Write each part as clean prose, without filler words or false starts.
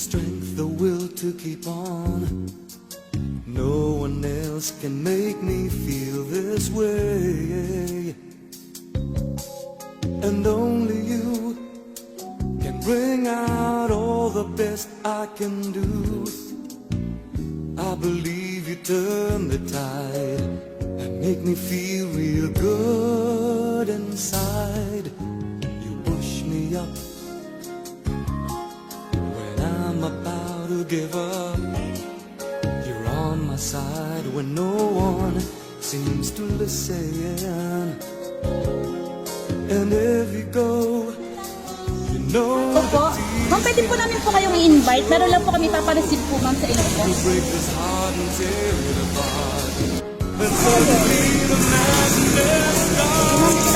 strength, the will to keep on. No one else can make me feel this way, and only you can bring out all the best I can do. I believe you turn the tide and make me feel real good inside. You push me up when I'm about to give up. You're on my side when no one seems to listen. And if you go, you know Opo. Ma'am, pwede po namin po kayong i-invite. Meron lang po kami papareceive po, ma'am, sa inyo po. you break this heart and tear it apart. Then suddenly the madness starts.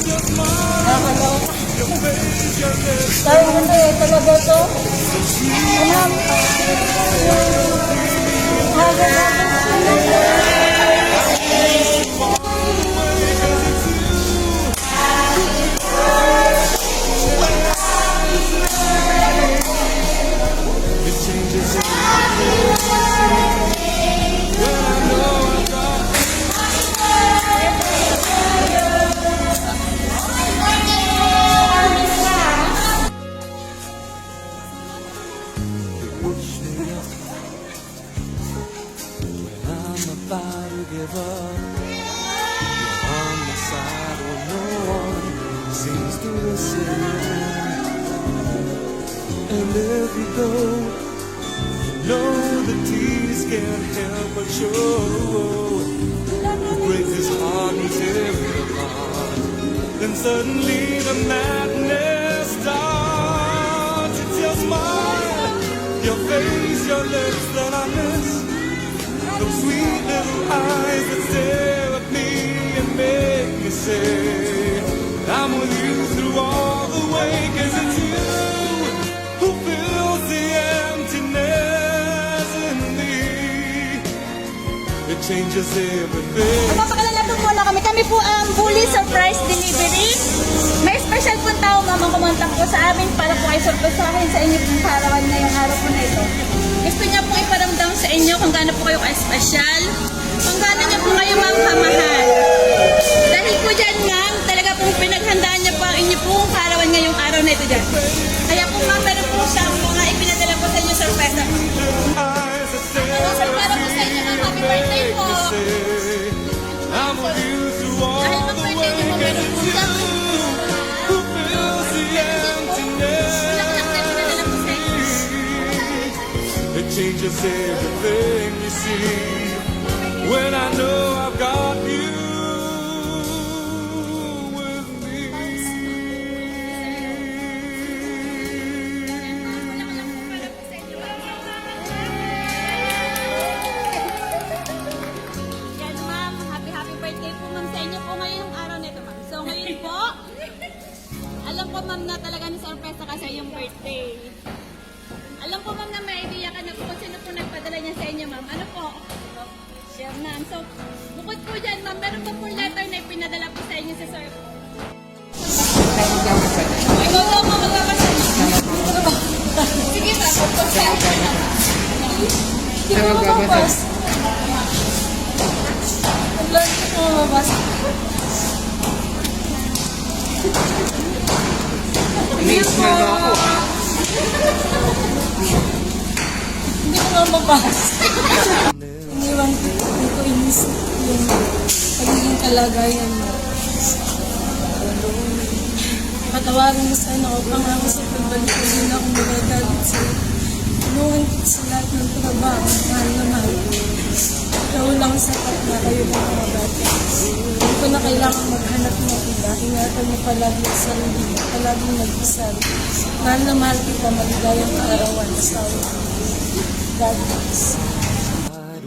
Just smile, your face, your lips. Tayo ganda eh, talaga to. Ma'am, It changes everything. When I know I've got you push me up when I'm about to give up. You're on my side when no one seems to listen. And if you go, you know the tears can't help but show. You break this heart and tear it apart. Then suddenly the madness starts. It's your smile, your face, your lips that I miss. Those sweet little eyes that stare at me and make me say, I'm with you through all the way. 'Cause it's you who fills the emptiness in me. It changes everything. mapakalala po muna kami. Kami po ang Bully Surprise Delivery. May special po tao, ma'am, ang kumontak po sa amin para po kayo surpresahin sa inyo pong karawan ngayong araw po na ito. Gusto niya po iparamdam sa inyo kung gaano po kayo ka-special, kung gaano niyo po kayo, ma'am, kamahal. Dahil po dyan, ma'am, talaga pong pinaghandaan niya po ang inyo pong karawan ngayong araw na ito dyan. Kaya po, ma'am, meron po siyang mga ipinadala po sa inyo surprise. Eyes that stare Ano, sir, para po sa inyo, ma'am, happy birthday po. say, I'm with you through all Dahil the mag-birthday way. niyo po, meron po siyang Who fills the emptiness? bulaklak na pinadala po sa inyo. It changes everything you see when I know I've got you with me. Yan, ma'am. Happy birthday po, ma'am, sa inyo po ngayong araw nito, ma'am. So, ngayon po, alam ko, ma'am, na talaga ni sorpresa ka sa iyong birthday. Alam ko, ma'am, na may idea ka na po kung sino po nagpadala niya sa inyo, ma'am. Ano po? Siya, ma'am. So, bukod po dyan, ma'am, meron pa po letter na ipinadala po sa inyo sa sir. Ikaw daw, ma'am, magbabasa. Sige, ma'am. Hindi ko mababasa. Hindi ko mababasa. Miss na ako. Hindi ko nga mabasa. Iniwan ko inis yung pagiging kalagayan mo. Patawarin mo sana ako, pangako sa pagbalik ko din ako magagalit sa'yo. Inuwan ko sa lahat ng trabaho, mahal na mahal. Ikaw lang sapat na kayo ng mga bata. Hindi ko na kailangan maghanap ng iba. Ingatan mo palagi ang sarili mo, palaging mag-isal. Mahal na mahal kita, maligayang kaarawan sa God bless.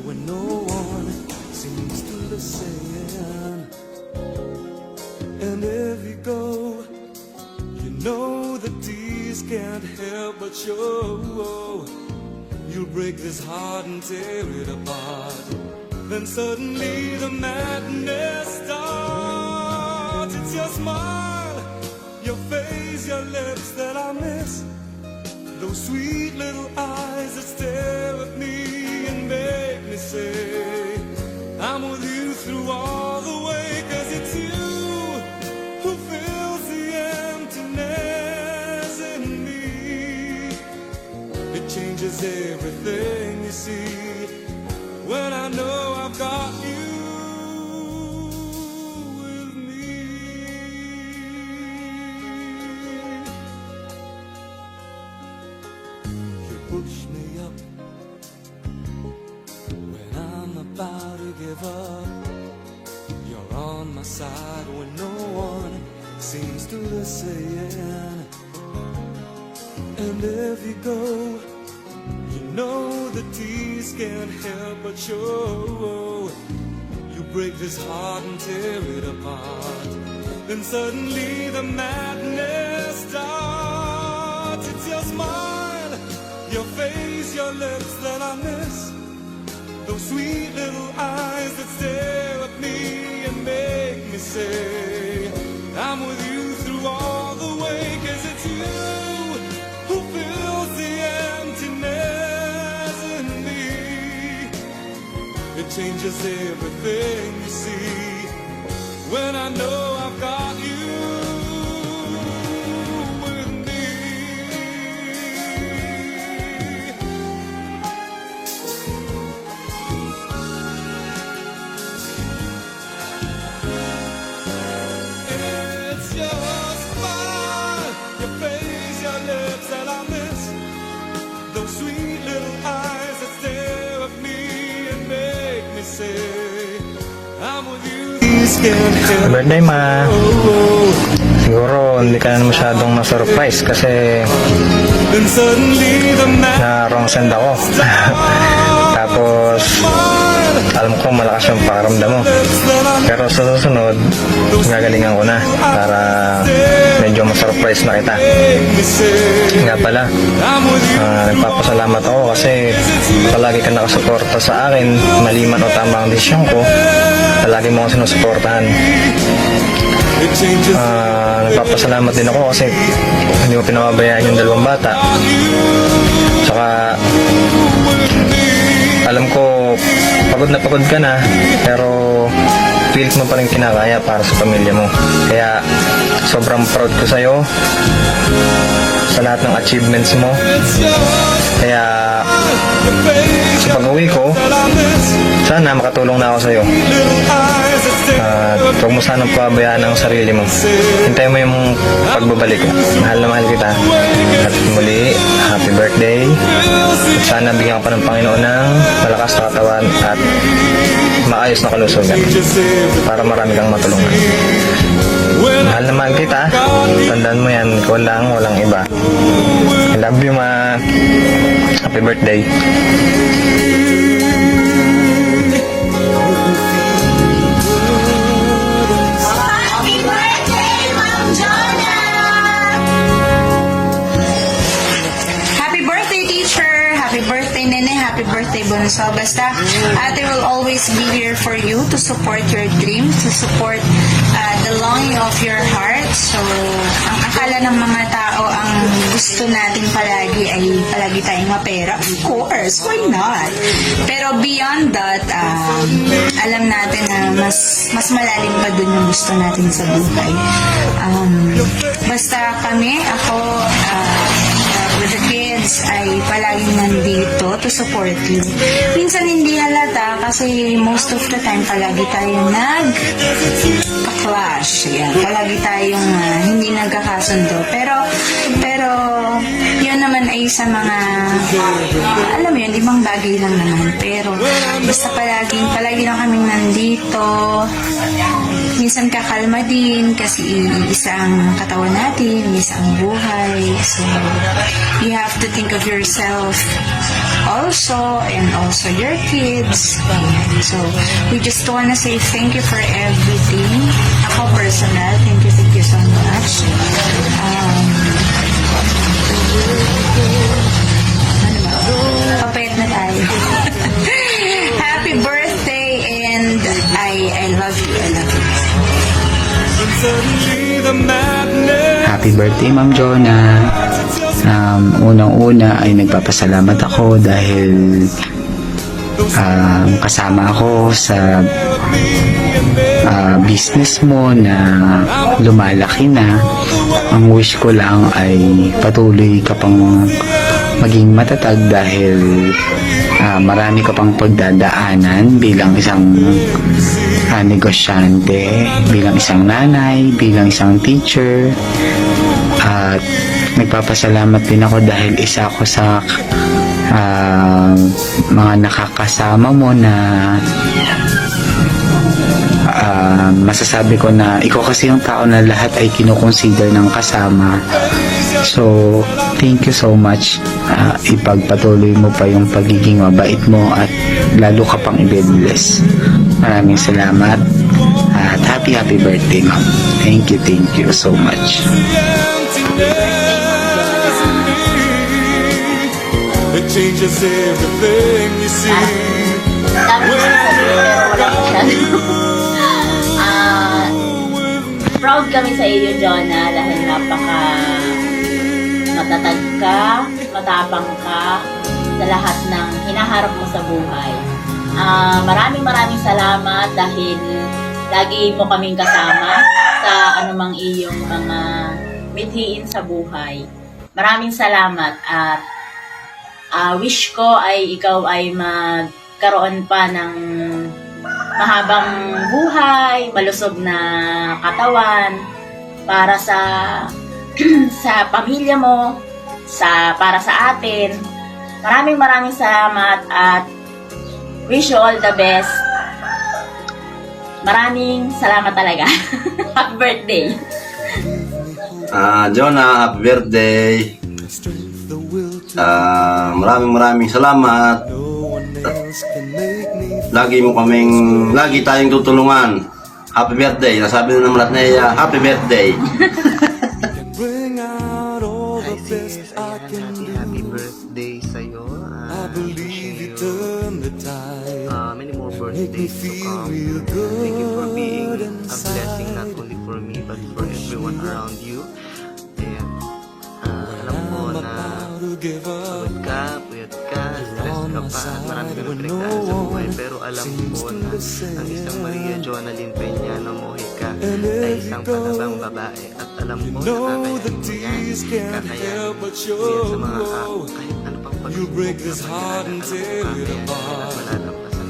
When no one seems to listen, and if you go, you know the tears can't help but show. You'll break this heart and tear it apart. Then suddenly the madness starts. It's your smile, your face, your lips that I miss. Those sweet little eyes that stare at me and make me say, I'm with you through all the way, 'cause it's you who fills the emptiness in me. It changes everything, you see, when I know I've got you with me. You push me up when I'm about to give up. You're on my side when no one seems to listen. And if you go, you know the tears can't help but show. You break this heart and tear it apart. Then suddenly the madness starts. It's your smile, your face, your lips that I miss. Those sweet little eyes that stare at me and make me say, I'm with you through all the way, 'cause it's you who fills the emptiness in me. It changes everything, you see, when I know I've got you with me. It's your smile, your face, your lips that I miss. Those sweet little eyes that stare at me and make me say, I'm with you. Birthday, ma. Siguro hindi ka na masyadong ma-surprise kasi Then suddenly the na-wrong send ako. Tapos alam ko malakas yung pakaramdam mo. Pero sa susunod, gagalingan ko na para medyo ma-surprise na kita. Nga pala, nagpapasalamat ako kasi palagi ka nakasuporta sa akin, maliman o tama ang desisyon ko, palagi mo ako sinusuportahan. Nagpapasalamat din ako kasi hindi mo pinababayaan yung dalawang bata. Saka alam ko pagod ka na, pero pilit mo pa rin kinakaya para sa pamilya mo. Kaya sobrang proud ko sa'yo sa lahat ng achievements mo. Kaya sa pag-uwi ko, sana makatulong na ako sa'yo. Huwag mo sanang pabayaan ang sarili mo. Hintayin mo yung pagbabalik ko. Mahal na mahal kita. At muli, happy birthday. At sana bigyan ka pa ng Panginoon ng malakas na katawan at maayos na kalusugan para marami kang matulungan. Mahal na mahal kita. Tandaan mo yan, ikaw lang, walang iba. I love you, ma. Happy birthday. Happy birthday, Ma'am Jonah! Happy birthday, teacher! Happy birthday, Nene! Happy birthday, Bunso! Basta, ate will always be here for you to support your dreams, to support the longing of your heart. So, ang akala ng mga tao, ang gusto natin palagi ay palagi tayong mapera. Of course, why not? Pero beyond that, alam natin na mas malalim pa dun yung gusto natin sa buhay. Basta kami, ako, with the kids, ay palaging nandito to support you. Minsan hindi halata kasi most of the time palagi tayo nag-clash. Yan. Palagi tayong hindi nagkakasundo. Pero yun naman ay sa mga, alam mo yun, ibang bagay lang naman. Pero basta palagi lang kaming nandito. Minsan kakalma din kasi isang katawan natin, isang buhay. So, you have to think of yourself also and also your kids. So, we just wanna say thank you for everything. Ako personal, thank you so much. Papayat na tayo. Happy birthday and I love you. I love you. Suddenly the madness Happy birthday, Ma'am Jonah. just Unang-una ay nagpapasalamat ako dahil kasama ako sa business mo na lumalaki na. Ang wish ko lang ay patuloy ka pang maging matatag dahil marami ka pang pagdadaanan bilang isang negosyante, bilang isang nanay, bilang isang teacher. At nagpapasalamat din ako dahil isa ako sa mga nakakasama mo na masasabi ko na ikaw kasi yung tao na lahat ay kinukonsider ng kasama. So, thank you so much. Ipagpatuloy mo pa yung pagiging mabait mo at lalo ka pang i-bless. Maraming salamat at happy birthday, ma'am. Thank you so much. It changes everything you see. Proud kami sa iyo, Jonah, dahil napaka matatag ka, matapang ka sa lahat ng hinaharap mo sa buhay. Maraming salamat dahil lagi mo kaming kasama sa anumang iyong mga mithiin sa buhay. Maraming salamat at wish ko ay ikaw ay magkaroon pa ng mahabang buhay, malusog na katawan para sa sa pamilya mo, para sa atin. Maraming salamat at wish you all the best. Maraming salamat talaga. Happy birthday. Jonah, happy birthday. Maraming salamat. Lagi tayong tutulungan. Happy birthday. Nasabi na naman natin niya, happy birthday. Bring out all the best I can do. Happy birthday sa'yo. I believe you turn the tide. Many more Make me birthdays to feel come. real Thank you for good being a inside. blessing not only for me but for everyone around you. And alam ko I'm na about to give up. puyat ka, stress ka pa, at marami ka ng pinagdaan sa buhay. Pero alam ko na ang isang Maria Jonalyn Peñano Mojica ay isang palabang babae. At alam ko na kakayanin mo yan. Kakayanin mo yan sa mga kahit ano pang You break this heart and tear it apart.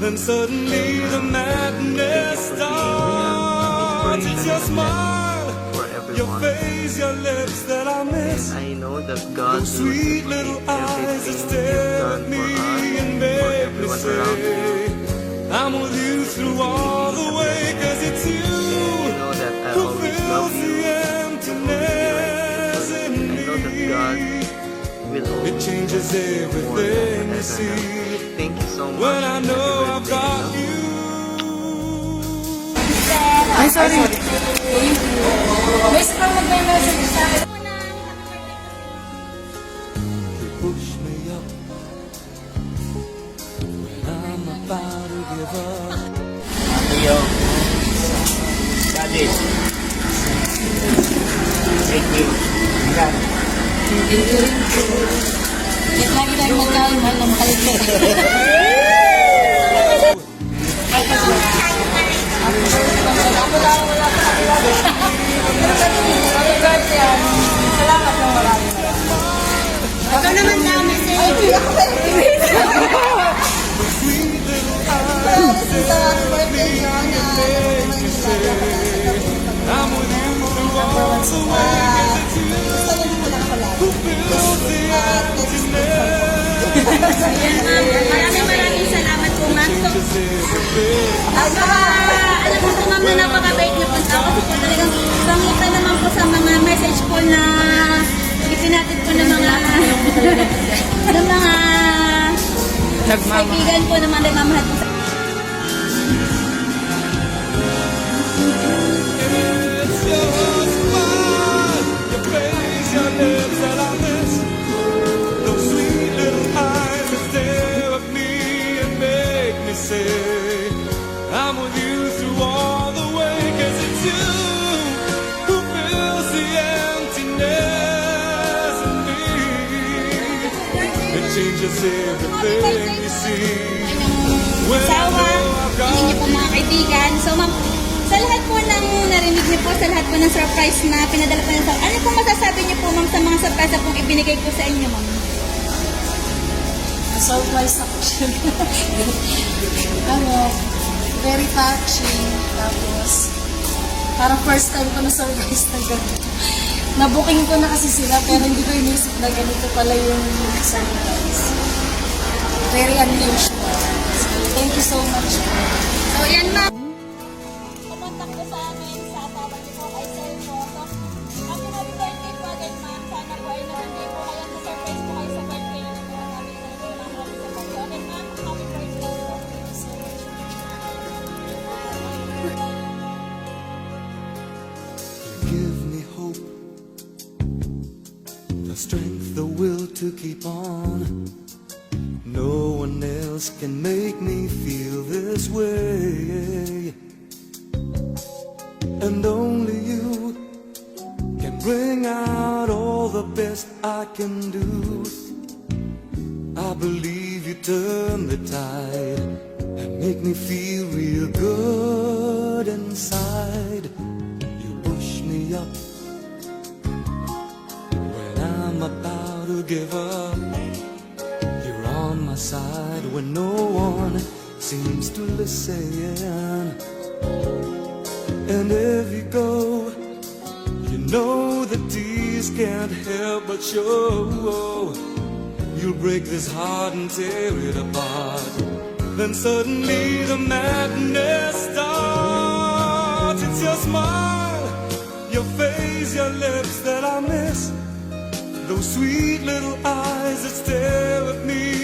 Then suddenly the madness starts. It's your smile, for your everyone. face, your lips that I miss. I know that God Those will sweet appreciate little eyes that everything stare you've at done me for us, and for make me everyone around you. say, I'm with you through all the way, 'cause it's And you you know that I who always fills love the you. emptiness in I know that God me. will It always changes do more everything than you ever. see. Thank you so much. When I know I've Happy got birthday, you. Ay, sorry. Miss pa mag-message sa akin. Push me up when I'm about to give up. Kahit lagi tayo magkain, mahal na mahal ka. Ikaw naman daw, message. I'm with you through all the way, 'cause it's you who fills the emptiness. Maraming salamat po, ma'am. So, Changes everything. alam mo po, ma'am, na napakabait niyo po. Ako po talagang pangita naman po sa mga message po na ipinatid po ng mga kaibigan po na mga nagmamahal po sa It's your smile, your face, your lips that I miss. Those sweet little eyes that stare at me and make me say, I'm with you through all the way, 'cause it's you who fills the emptiness in me. changes everything you see. Inyong asawa, ang inyo po mga kaibigan. So ma'am, sa lahat po ng narinig niyo po, sa lahat po ng surprise na pinadala po niyo sa ano po masasabi niyo po ma'am sa mga surprise na pong ibinigay ko sa inyo ma'am? Surprise ako siya. Very touching. Tapos, parang first time ko na surprise na gano'n. Nabooking ko na kasi sila, pero hindi ko inisip na ganito pala yung surprise. Very unusual. So, thank you so much. So yan ma'am. Kumontak po sa amin sa asawa niyo po kay Sir po. So, happy birthday po again ma'am. Sana po ay naman po kayo sa surprise po kayo sa birthday niyo po. Happy birthday ma'am. Okay ma'am, happy birthday po. Give me hope, the strength, the will to keep on. No one else can make me feel this way, and only you can bring out all the best I can do. I believe you turn the tide and make me feel real good inside. You push me up when I'm about to give up. You're on my side when no one seems to listen. And if you go, you know the tears can't help but show. You'll break this heart and tear it apart. Then suddenly the madness starts. It's your smile, your face, your lips that I miss. Those sweet little eyes that stare at me